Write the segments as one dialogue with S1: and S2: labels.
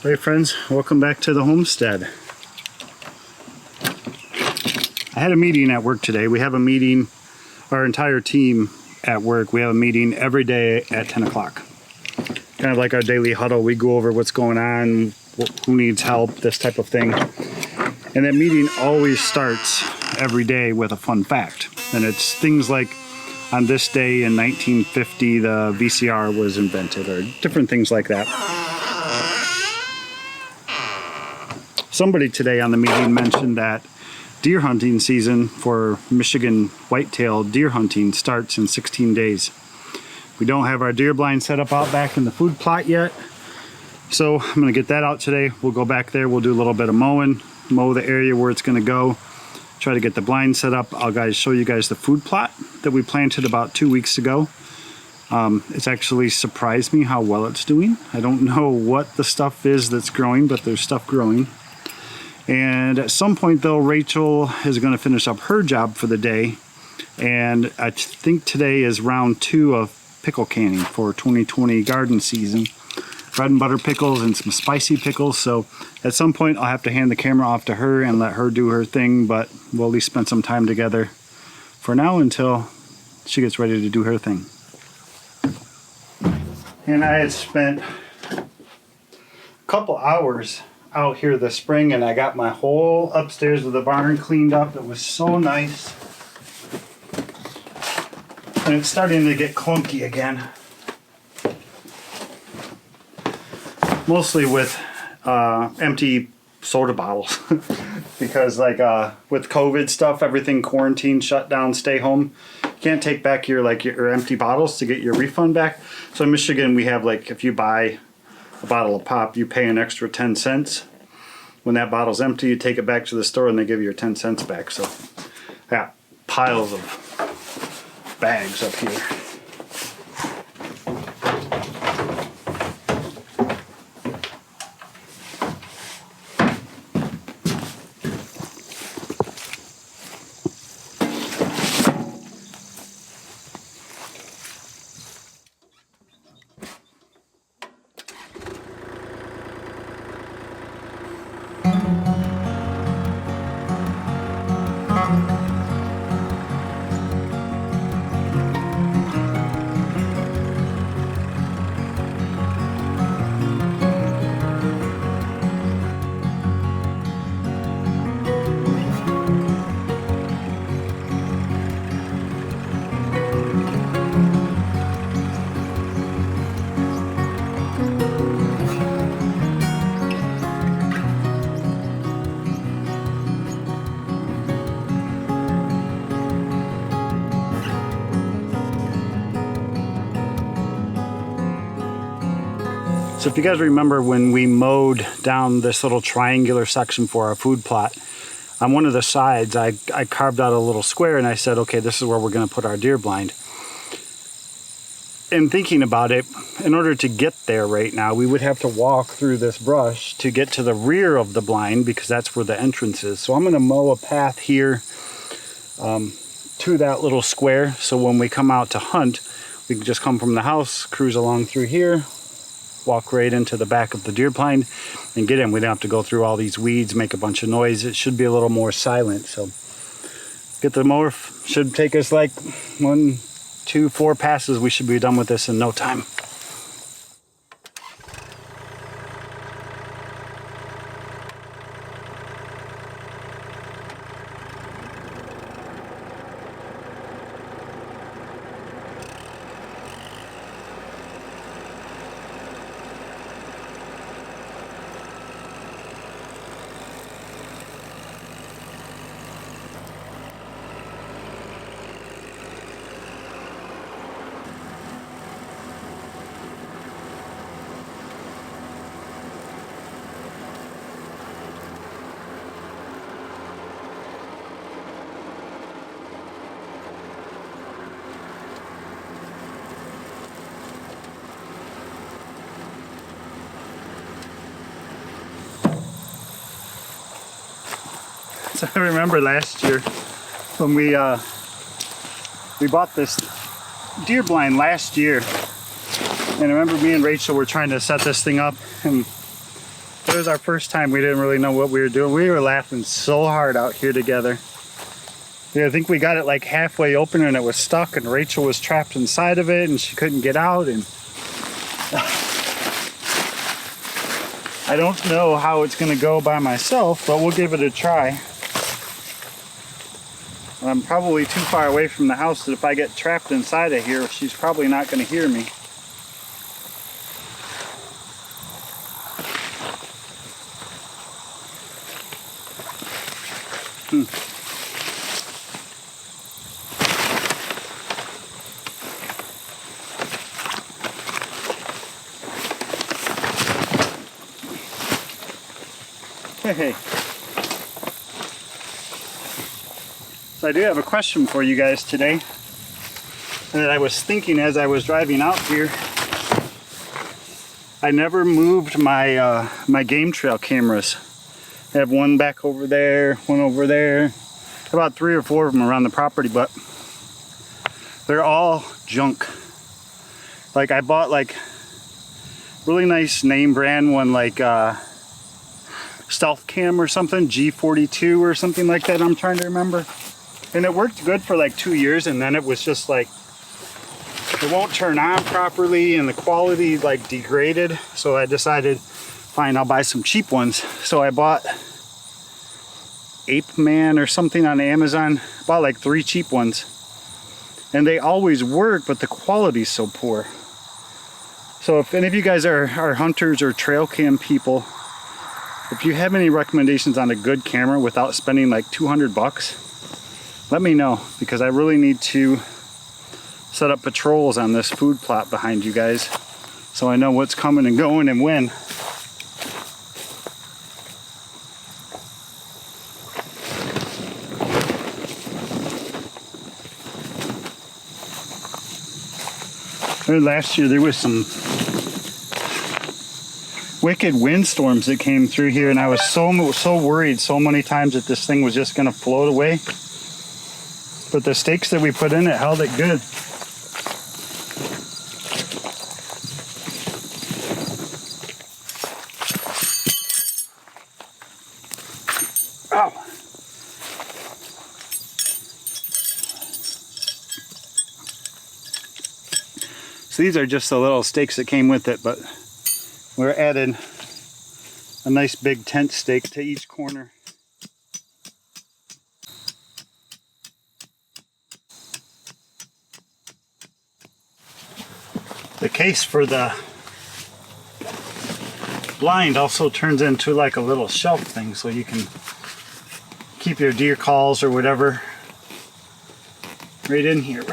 S1: Hey friends, welcome back to the homestead. I had a meeting at work today. We have a meeting, our entire team at work, we have a meeting every day at 10 o'clock. Kind of like our daily huddle. We go over what's going on, who needs help, this type of thing. And that meeting always starts every day with a fun fact. And it's things like, on this day in 1950, the VCR was invented, or different things like that. Somebody today on the meeting mentioned that deer hunting season for Michigan whitetail deer hunting starts in 16 days. We don't have our deer blind set up out back in the food plot yet, so I'm going to get that out today. We'll go back there, we'll do a little bit of mowing, mow the area where it's going to go, try to get the blind set up. I'll show you guys the food plot that we planted about 2 weeks ago. It's actually surprised me how well it's doing. I don't know what the stuff is that's growing, but there's stuff growing. And at some point though, Rachel is going to finish up her job for the day, and I think today is round 2 of pickle canning for 2020 garden season. Bread and butter pickles and some spicy pickles. So at some point I'll have to hand the camera off to her and let her do her thing, but we'll at least spend some time together for now until she gets ready to do her thing. And I had spent a couple hours out here this spring, and I got my whole upstairs of the barn cleaned up. It was so nice. And it's starting to get clunky again. Mostly with empty soda bottles. Because like with COVID stuff, everything quarantine, shut down, stay home. You can't take back your empty bottles to get your refund back. So in Michigan we have, like, if you buy a bottle of pop, you pay an extra 10 cents. When that bottle's empty, you take it back to the store and they give you your 10 cents back. So I got piles of bags up here. So if you guys remember when we mowed down this little triangular section for our food plot, on one of the sides I carved out a little square and I said, okay, this is where we're going to put our deer blind. In thinking about it, in order to get there right now, we would have to walk through this brush to get to the rear of the blind, because that's where the entrance is. So I'm going to mow a path here to that little square, so when we come out to hunt, we can just come from the house, cruise along through here, walk right into the back of the deer blind and get in. We don't have to go through all these weeds, make a bunch of noise. It should be a little more silent. So get the mower. Should take us like 1, 2, 4 passes. We should be done with this in no time. So I remember last year when we bought this deer blind last year, and I remember me and Rachel were trying to set this thing up, and It was our first time. We didn't really know what we were doing. We were laughing so hard out here together. Yeah, I think we got it like halfway open and it was stuck, and Rachel was trapped inside of it and she couldn't get out. And I don't know how it's going to go by myself, but we'll give it a try. I'm probably too far away from the house that if I get trapped inside of here, she's probably not going to hear me. Hey. So I do have a question for you guys today that I was thinking as I was driving out here. I never moved my my game trail cameras. I have one back over there, one over there, about 3 or 4 of them around the property, but they're all junk. Like I bought like really nice name brand one, like Stalk cam or something, G42 or something like that, I'm trying to remember. And it worked good for like 2 years, and then it was just like, it won't turn on properly and the quality like degraded. So I decided, fine, I'll buy some cheap ones. So I bought Ape Man or something on Amazon, bought like 3 cheap ones. And they always work, but the quality's so poor. So if any of you guys are hunters or trail cam people, if you have any recommendations on a good camera without spending like 200 bucks, let me know, because I really need to set up patrols on this food plot behind you guys so I know what's coming and going and when. Last year there was some wicked windstorms that came through here, and I was so worried so many times that this thing was just going to float away. But the stakes that we put in it held it good. Ow. So these are just the little stakes that came with it, but we're adding a nice big tent stake to each corner. The case for the blind also turns into like a little shelf thing, so you can keep your deer calls or whatever right in here.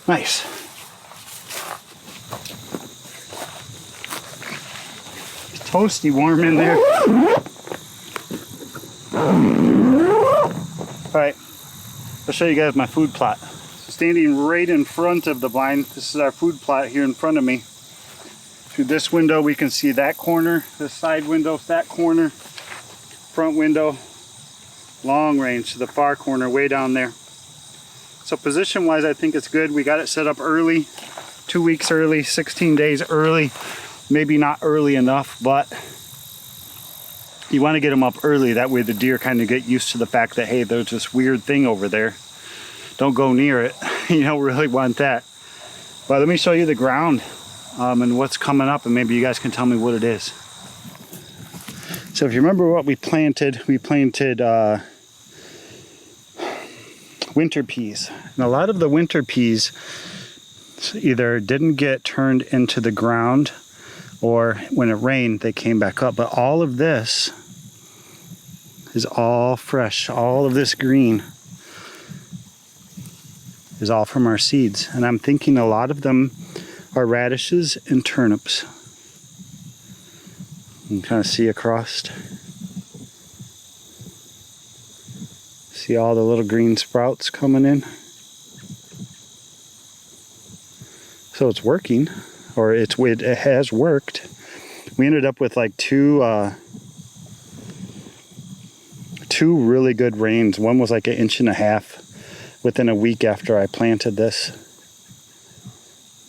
S1: Nice. It's toasty warm in there. Alright, I'll show you guys my food plot. Standing right in front of the blind, this is our food plot here in front of me. Through this window we can see that corner, this side window, that corner, front window, long range to the far corner way down there. So position wise I think it's good. We got it set up early, 2 weeks early, 16 days early. Maybe not early enough, but you want to get them up early. That way the deer kind of get used to the fact that, hey, there's this weird thing over there. Don't go near it. You don't really want that. But let me show you the ground and what's coming up, and maybe you guys can tell me what it is. So if you remember what we planted winter peas. And a lot of the winter peas either didn't get turned into the ground, or when it rained they came back up. But all of this is all fresh. All of this green is all from our seeds. And I'm thinking a lot of them are radishes and turnips. You can kind of see across. See all the little green sprouts coming in. So it's working, or it has worked. We ended up with like two really good rains. One was like 1.5 inches within a week after I planted this.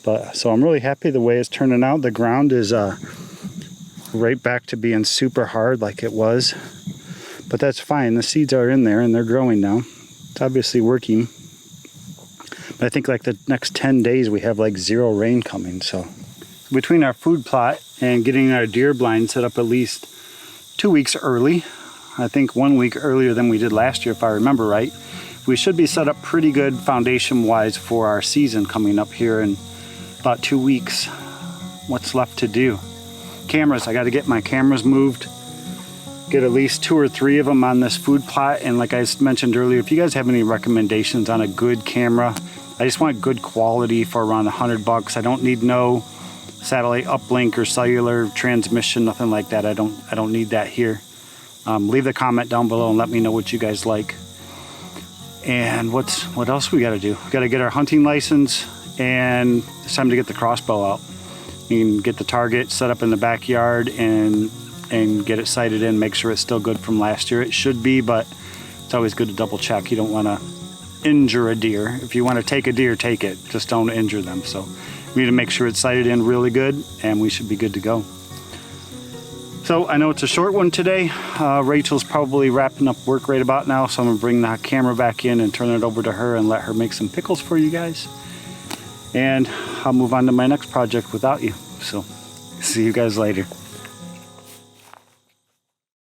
S1: But so I'm really happy the way it's turning out. The ground is right back to being super hard like it was. But that's fine. The seeds are in there and they're growing now. It's obviously working. But I think like the next 10 days we have like 0 rain coming. So between our food plot and getting our deer blind set up at least 2 weeks early, I think 1 week earlier than we did last year if I remember right, we should be set up pretty good foundation wise for our season coming up here in about 2 weeks. What's left to do? Cameras. I got to get my cameras moved. Get at least 2 or 3 of them on this food plot. And like I mentioned earlier, if you guys have any recommendations on a good camera, I just want good quality for around $100. I don't need no satellite uplink or cellular transmission, nothing like that. I don't need that here. Leave the comment down below and let me know what you guys like. And what else we got to do? We got to get our hunting license, and it's time to get the crossbow out. You can get the target set up in the backyard and get it sighted in, make sure it's still good from last year. It should be, but it's always good to double check. You don't want to injure a deer. If you want to take a deer, take it. Just don't injure them. So we need to make sure it's sighted in really good, and we should be good to go. So I know it's a short one today. Rachel's probably wrapping up work right about now, so I'm gonna bring the camera back in and turn it over to her and let her make some pickles for you guys. And I'll move on to my next project without you. So see you guys later.